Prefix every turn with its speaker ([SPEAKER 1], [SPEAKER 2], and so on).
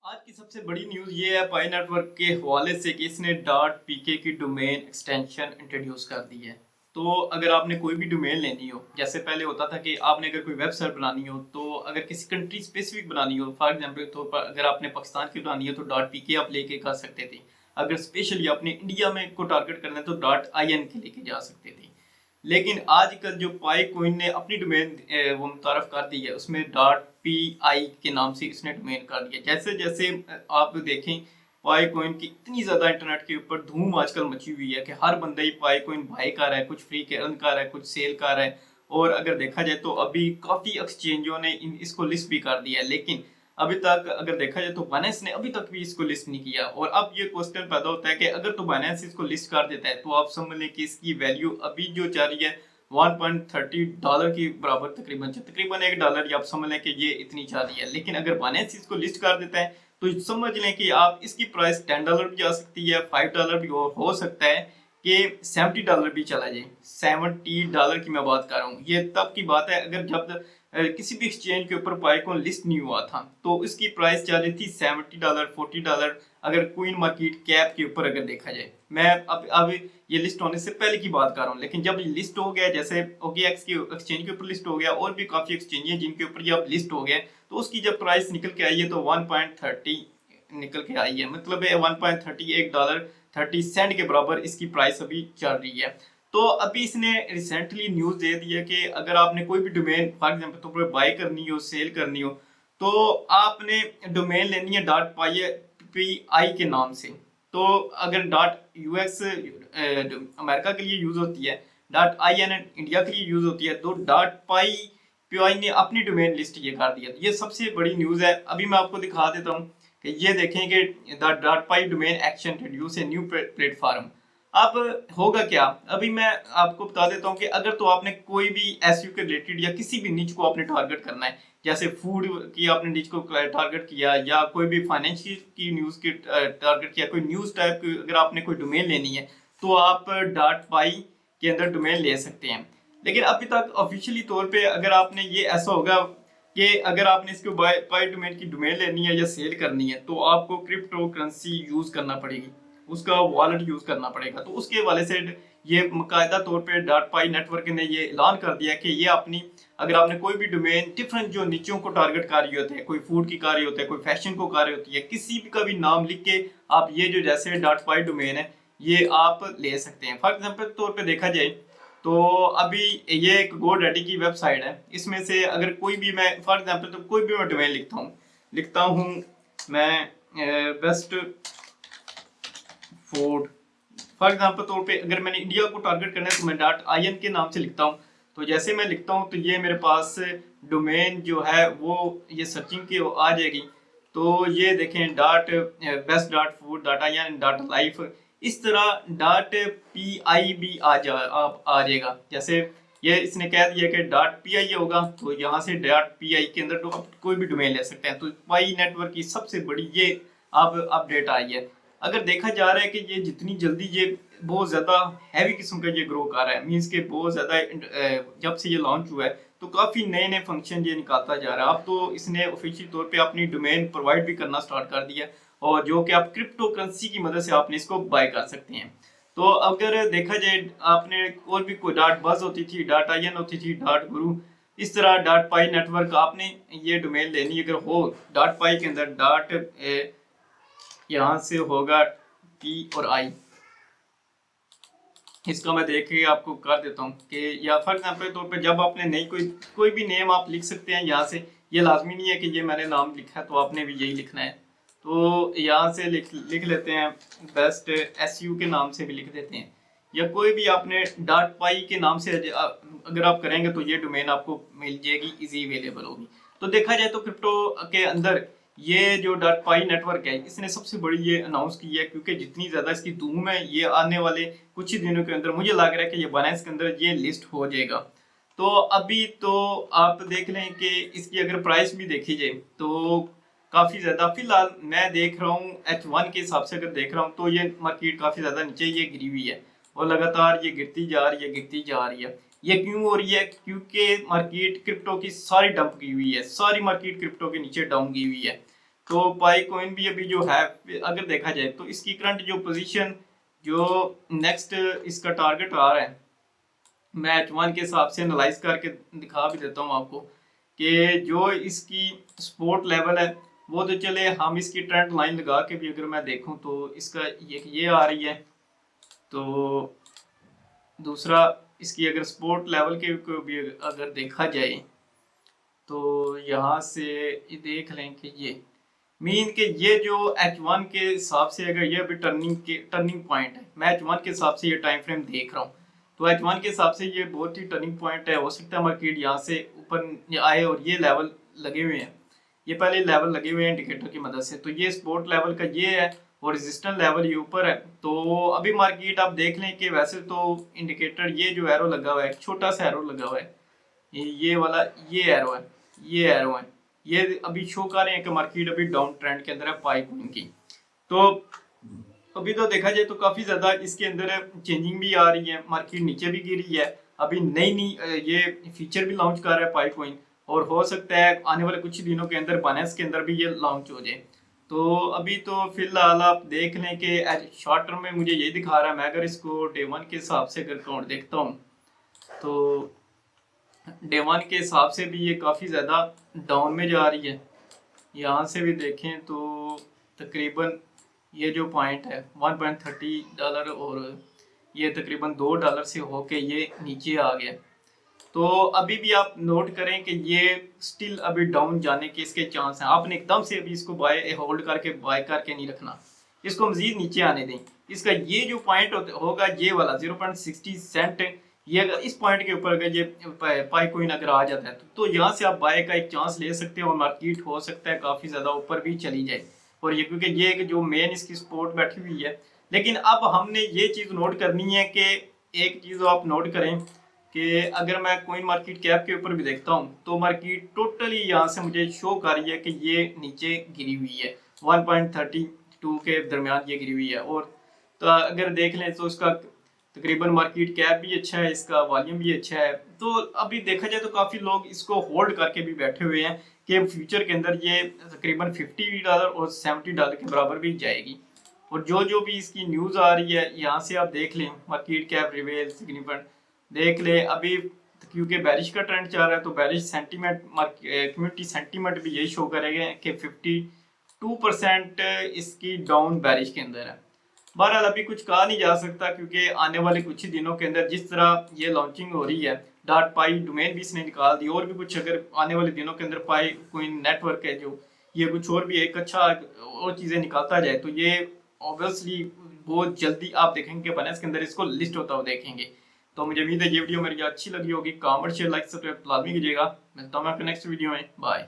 [SPEAKER 1] आज की सबसे बड़ी न्यूज़ ये है पाई नेटवर्क के हवाले से कि इसने डॉट पीके की डोमेन एक्सटेंशन इंट्रोड्यूस कर दी है। तो अगर आपने कोई भी डोमेन लेनी हो, जैसे पहले होता था कि आपने अगर कोई वेबसाइट बनानी हो, तो अगर किसी कंट्री स्पेसिफिक बनानी हो, फॉर एग्जांपल तो अगर आपने पाकिस्तान की बनानी हो तो डॉट पीके आप लेके कर सकते थे। अगर स्पेशली आपने इंडिया में को टारगेट करना है तो डॉट आईएन के लेके जा सकते थे। लेकिन आजकल जो पाई कोइन ने अपनी डोमेन वो मुतारफ कर दी है, उसमें डॉट पी आई के नाम से इसने डोमेन कर दिया। जैसे जैसे आप देखें, पाई कोइन की इतनी ज्यादा इंटरनेट के ऊपर धूम आजकल मची हुई है कि हर बंदा ही पाई कोइन बाय कर रहा है, कुछ फ्री के अर्न कर रहा है, कुछ सेल कर रहा है। और अगर देखा जाए तो अभी काफी एक्सचेंजों ने इसको लिस्ट भी कर दिया है, लेकिन अभी तक अगर देखा जाए तो बाइनेंस ने अभी तक भी इसको लिस्ट नहीं किया। और अब ये क्वेश्चन पैदा होता है कि अगर तो बाइनेंस इसको लिस्ट कर देता है तो आप समझ लें कि इसकी वैल्यू अभी जो जा रही है $1.30 की बराबर, तकरीबन तकरीबन $1 आप समझ लें कि ये इतनी जा रही है। लेकिन अगर बाइनेंस इसको लिस्ट कर देता है तो समझ लें कि आप इसकी प्राइस $10 भी जा सकती है, $5 भी हो सकता है कि $70 भी चला जाए। $70 की मैं बात कर रहा हूँ। ये तब की बात है अगर जब किसी भी एक्सचेंज के ऊपर पाइकॉन लिस्ट नहीं हुआ था तो इसकी प्राइस जा रही थी $70, $40। अगर क्वीन मार्केट कैप के ऊपर अगर देखा जाए, मैं अब ये लिस्ट होने से पहले की बात कर रहा हूँ, लेकिन जब ये लिस्ट हो गया, जैसे OKX के एक्सचेंज के ऊपर लिस्ट हो गया और भी काफी एक्सचेंज है जिनके ऊपर ये अब लिस्ट हो गया, तो उसकी जब प्राइस निकल के आई है तो 1.30 निकल के आई है, मतलब $1.31 30 सेंट के बराबर इसकी प्राइस अभी चल रही है। तो अभी इसने रिसेंटली न्यूज दे दी है कि अगर आपने कोई भी डोमेन फॉर एग्जाम्पल तो बाय करनी हो, सेल करनी हो, तो आपने डोमेन लेनी है डॉट पाई पी आई के नाम से। तो अगर डॉट यूएक्स अमेरिका के लिए यूज होती है, डॉट आई एन इंडिया के लिए यूज होती है, तो डॉट पाई पी आई ने अपनी डोमेन लिस्ट ये कर दिया। ये सबसे बड़ी न्यूज है। अभी मैं आपको दिखा देता हूँ कि ये देखें कि dot pi domain action introduce a new platform. अब होगा क्या, अभी मैं आपको बता देता हूँ कि अगर तो आपने कोई भी एसईओ के रिलेटेड या किसी भी निच को आपने टारगेट करना है, जैसे फूड की आपने निच को टारगेट किया या कोई भी फाइनेंशियल की न्यूज की टारगेट किया, कोई न्यूज टाइप की अगर आपने कोई डोमेन लेनी है तो आप डॉट पाई के अंदर डोमेन ले सकते हैं। लेकिन अभी तक ऑफिशियली तौर पे अगर आपने ये ऐसा होगा कि अगर आपने इसको पाई डोमेन की डोमेन लेनी है या सेल करनी है तो आपको क्रिप्टो करेंसी यूज करना पड़ेगी, उसका वॉलेट यूज करना पड़ेगा। तो उसके वाले से ये कायदा तौर पे डॉट पाई नेटवर्क ने ये ऐलान कर दिया कि ये अपनी, अगर आपने कोई भी डोमेन डिफरेंट जो नीचों को टारगेट कर रही होते हैं, कोई फूड की कर रही होती है, कोई फैशन को कर रही होती है, किसी भी का भी नाम लिख के आप ये जो जैसे डॉट पाई डोमेन है ये आप ले सकते हैं। फॉर एग्जाम्पल तौर पर देखा जाए तो अभी ये एक GoDaddy की वेबसाइट है, इसमें से अगर कोई भी मैं फॉर एग्जाम्पल तो कोई भी मैं डोमेन लिखता हूँ मैं बेस्ट फूड, फॉर एग्जाम्पल तौर पे अगर मैंने इंडिया को टारगेट करना है तो मैं डॉट आई एन के नाम से लिखता हूँ। तो जैसे मैं लिखता हूँ तो ये मेरे पास डोमेन जो है वो ये सर्चिंग की आ जाएगी। तो ये देखें dot best dot food dot I N dot life, इस तरह डॉट पी आई भी आ जाएगा। जैसे ये इसने कह दिया कि डॉट पी आई होगा तो यहाँ से डॉट पी आई के अंदर तो आप कोई भी डोमेन ले सकते हैं। तो पाई नेटवर्क की सबसे बड़ी ये अब अपडेट आई है। अगर देखा जा रहा है कि ये जितनी जल्दी ये बहुत ज़्यादा हैवी किस्म का ये ग्रो कर रहा है, मीन्स के बहुत ज़्यादा जब से ये लॉन्च हुआ है तो काफ़ी नए नए फंक्शन ये निकालता जा रहा है। अब तो इसने ऑफिशियल तौर पे अपनी डोमेन प्रोवाइड भी करना स्टार्ट कर दिया और जो कि आप क्रिप्टो करेंसी की मदद से आपने इसको बाय कर सकते हैं। तो अगर देखा जाए आपने और भी कोई डॉट बज होती थी, डॉट आई एन होती थी, डॉट गुरु, इस तरह डॉट पाई नेटवर्क आपने ये डोमेन लेनी अगर हो डॉट पाई के अंदर डॉट यहाँ से होगा पी और आई, इसका मैं देख के आपको कर देता हूँ कि या फॉर एग्जाम्पल तौर पे जब आपने नहीं कोई भी नेम आप लिख सकते हैं यहाँ से। ये लाजमी नहीं है कि ये मैंने नाम लिखा है तो आपने भी यही लिखना है। तो यहाँ से लिख लेते हैं बेस्ट एसयू के नाम से भी लिख देते हैं, या कोई भी आपने डॉट पाई के नाम से अगर आप करेंगे तो ये डोमेन आपको मिल जाएगी, इजी अवेलेबल होगी। तो देखा जाए तो क्रिप्टो के अंदर ये जो डॉट पाई नेटवर्क है इसने सबसे बड़ी ये अनाउंस की है, क्योंकि जितनी ज्यादा इसकी धूम है ये आने वाले कुछ ही दिनों के अंदर मुझे लग रहा है कि ये बाइनेंस के अंदर ये लिस्ट हो जाएगा। तो अभी तो आप देख लें कि इसकी अगर प्राइस भी देखी जाए तो काफी ज्यादा, फिलहाल मैं देख रहा हूँ H1 के हिसाब से अगर देख रहा हूँ तो ये मार्केट काफी ज्यादा नीचे ये गिरी हुई है और लगातार ये गिरती जा रही है गिरती जा रही है। ये क्यों हो रही है? क्योंकि मार्केट क्रिप्टो की सारी डंप की हुई है, सारी मार्केट क्रिप्टो के नीचे डाउन की हुई है। तो पाई कॉइन भी अभी जो है, अगर देखा जाए तो इसकी करंट जो पोजीशन, जो नेक्स्ट इसका टारगेट आ रहा है, मैं H1 के हिसाब से एनालाइज करके दिखा भी देता हूँ आपको कि जो इसकी सपोर्ट लेवल है वो तो चले, हम इसकी ट्रेंड लाइन लगा के भी अगर मैं देखूं तो इसका ये आ रही है। तो दूसरा इसकी अगर सपोर्ट लेवल के को भी अगर देखा जाए तो यहाँ से देख लें कि ये मीन के ये जो H1 के हिसाब से अगर ये अभी टर्निंग पॉइंट है, मैं H1 के हिसाब से ये टाइम फ्रेम देख रहा हूँ, तो H1 के हिसाब से ये बहुत ही टर्निंग पॉइंट है। हो सकता है मार्केट यहाँ से ऊपर आए और ये लेवल लगे हुए हैं, ये पहले लेवल लगे हुए हैं इंडिकेटर की मदद से, तो ये सपोर्ट लेवल का ये है और रेजिस्टेंस लेवल ये ऊपर है। तो अभी मार्केट आप देख लें कि वैसे तो इंडिकेटर ये जो एरो लगा हुआ है, छोटा सा एरो लगा हुआ है, ये वाला ये एरो है, ये एरो है, ये अभी शो कर रहे हैं कि मार्केट अभी डाउन ट्रेंड के अंदर है पाई कॉइन की। तो अभी तो देखा जाए तो काफी ज्यादा इसके अंदर चेंजिंग भी आ रही है, मार्केट नीचे भी गिरी है, अभी नई ये फीचर भी लॉन्च कर रहा है पाई कॉइन, और हो सकता है आने वाले कुछ दिनों के अंदर बाइनेंस के अंदर भी ये लॉन्च हो जाए। तो अभी तो फिलहाल आप देख लें कि शॉर्ट टर्म में मुझे ये दिखा रहा है, मैं अगर इसको डे 1 के हिसाब से अगर काउंट देखता हूँ तो डे 1 के हिसाब से भी ये काफ़ी ज़्यादा डाउन में जा रही है। यहाँ से भी देखें तो तकरीबन ये जो पॉइंट है $1.30 और ये तकरीबन $2 से होके ये नीचे आ गया। तो अभी भी आप नोट करें कि ये स्टिल अभी डाउन जाने के इसके चांस हैं। आपने एकदम से अभी इसको बाय होल्ड करके बाय करके नहीं रखना, इसको मजीद नीचे आने दें। इसका ये जो पॉइंट होगा ये वाला 0.60 सेंट, ये अगर इस पॉइंट के ऊपर अगर ये पाई कॉइन अगर आ जाता है तो यहाँ से आप बाय का एक चांस ले सकते हो और मार्केट हो सकता है काफ़ी ज़्यादा ऊपर भी चली जाए। और ये क्योंकि ये जो मेन इसकी सपोर्ट बैठी हुई है। लेकिन अब हमने ये चीज़ नोट करनी है कि एक चीज़ आप नोट करें कि अगर मैं कॉइन मार्केट कैप के ऊपर भी देखता हूँ तो मार्केट टोटली यहाँ से मुझे शो कर रही है कि ये नीचे गिरी हुई है, 1.32 के दरमियान ये गिरी हुई है। और तो अगर देख लें तो इसका तकरीबन मार्केट कैप भी अच्छा है, इसका वॉल्यूम भी अच्छा है। तो अभी देखा जाए तो काफ़ी लोग इसको होल्ड करके भी बैठे हुए हैं कि फ्यूचर के अंदर ये तकरीबन $50 और $70 के बराबर भी जाएगी। और जो भी इसकी न्यूज़ आ रही है यहाँ से आप देख लें, मार्केट कैप रिवेल सिग्निफिकेंट देख ले अभी, क्योंकि बैरिश का ट्रेंड चल रहा है तो बैरिश सेंटीमेंट कम्युनिटी सेंटीमेंट भी यही शो करेगा कि 52% इसकी डाउन बैरिश के अंदर है। बहरहाल अभी कुछ कहा नहीं जा सकता क्योंकि आने वाले कुछ ही दिनों के अंदर जिस तरह ये लॉन्चिंग हो रही है, डॉट पाई डोमेन भी इसने निकाल दी, और भी कुछ अगर आने वाले दिनों के अंदर पाई कॉइन नेटवर्क है जो ये कुछ और भी एक अच्छा और चीज़ें निकालता जाए तो ये ऑब्वियसली बहुत जल्दी आप देखेंगे कि बाइनेंस के अंदर इसको लिस्ट होता हुआ देखेंगे। तो मुझे उम्मीद है ये वीडियो मेरी अच्छी लगी होगी, कमेंट शेयर लाइक सब्सक्राइब लाजमी कीजिएगा। मिलता हूँ मैं आपके नेक्स्ट वीडियो में, बाय।